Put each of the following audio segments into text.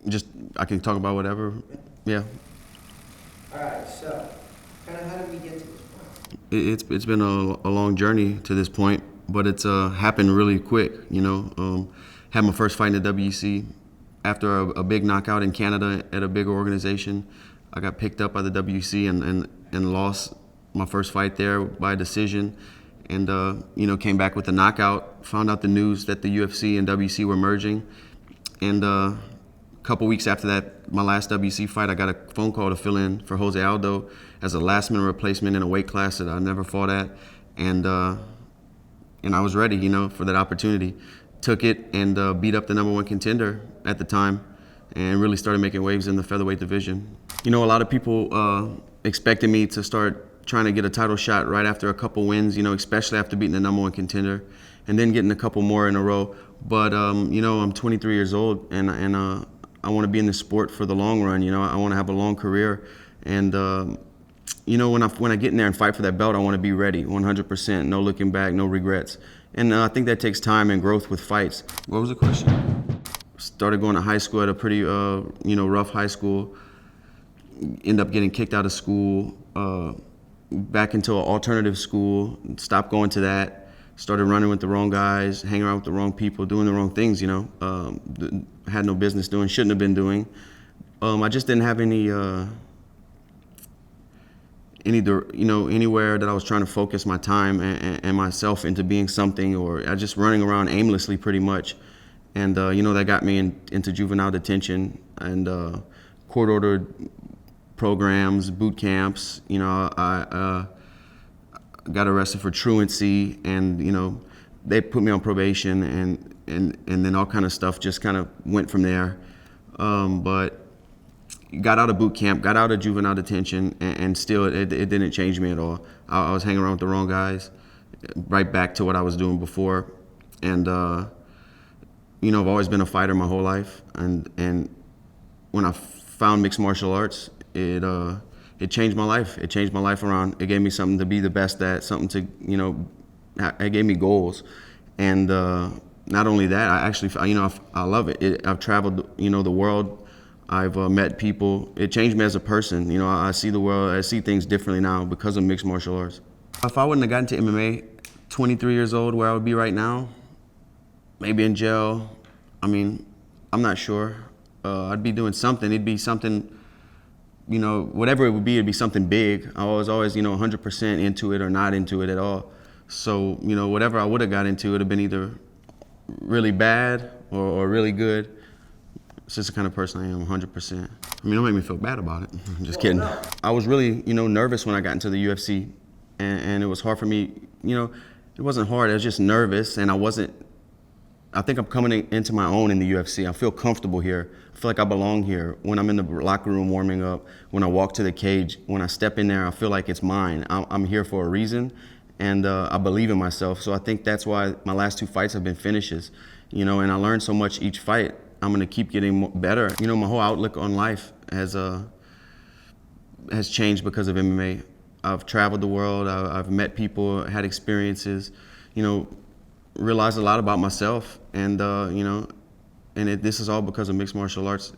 Just, I can talk about whatever. Yeah. All right, so kind of how did we get to this point? It's been a long journey to this point, but it's happened really quick. Had my first fight in the WEC after a big knockout in Canada at a bigger organization. I got picked up by the WEC and lost my first fight there by decision, and came back with a knockout. Found out the news that the UFC and WEC were merging, and a couple weeks after that, my last WEC fight, I got a phone call to fill in for Jose Aldo as a last-minute replacement in a weight class that I never fought at, and I was ready, for that opportunity. Took it and beat up the #1 contender at the time, and really started making waves in the featherweight division. A lot of people expected me to start trying to get a title shot right after a couple wins, especially after beating the #1 contender, and then getting a couple more in a row. But I'm 23 years old, and I want to be in this sport for the long run. I want to have a long career, and when I get in there and fight for that belt, I want to be ready, 100%, no looking back, no regrets. And I think that takes time and growth with fights. What was the question? Started going to high school at a pretty rough high school. Ended up getting kicked out of school, back into an alternative school. Stopped going to that. Started running with the wrong guys, hanging around with the wrong people, doing the wrong things. Had no business doing, shouldn't have been doing. I just didn't have anywhere that I was trying to focus my time and myself into being something, or I just running around aimlessly pretty much. And that got me into juvenile detention and court-ordered programs, boot camps. I got arrested for truancy, and they put me on probation, and then all kind of stuff just kind of went from there. But got out of boot camp, got out of juvenile detention, and still it didn't change me at all. I was hanging around with the wrong guys, right back to what I was doing before. And I've always been a fighter my whole life, and when I found mixed martial arts, it changed my life. It changed my life around. It gave me something to be the best at, something to, it gave me goals. And not only that, I love it. I've traveled, the world. I've met people. It changed me as a person. I see the world, I see things differently now because of mixed martial arts. If I wouldn't have gotten to MMA 23 years old, where I would be right now, maybe in jail. I'm not sure. I'd be doing something. It'd be something, whatever it would be, it'd be something big. I was always, 100% into it or not into it at all. So, whatever I would have got into, it would have been either really bad or really good. It's just the kind of person I am, 100%. Don't make me feel bad about it. I'm just kidding. No. I was really, nervous when I got into the UFC, and it was hard for me. It wasn't hard. I was just nervous, and I think I'm coming into my own in the UFC. I feel comfortable here. I feel like I belong here. When I'm in the locker room warming up, when I walk to the cage, when I step in there, I feel like it's mine. I'm here for a reason, and I believe in myself. So I think that's why my last 2 fights have been finishes. And I learned so much each fight. I'm gonna keep getting better. My whole outlook on life has changed because of MMA. I've traveled the world. I've met people, had experiences. Realized a lot about myself, and this is all because of mixed martial arts,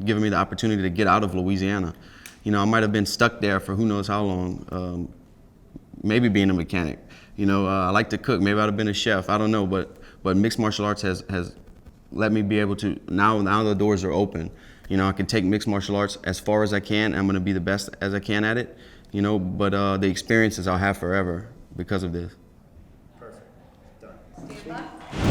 giving me the opportunity to get out of Louisiana. I might have been stuck there for who knows how long, maybe being a mechanic. I like to cook, maybe I'd have been a chef, I don't know, but mixed martial arts has let me be able to, now the doors are open. I can take mixed martial arts as far as I can. I'm gonna be the best as I can at it, but the experiences I'll have forever because of this. Perfect. Done. Stand by.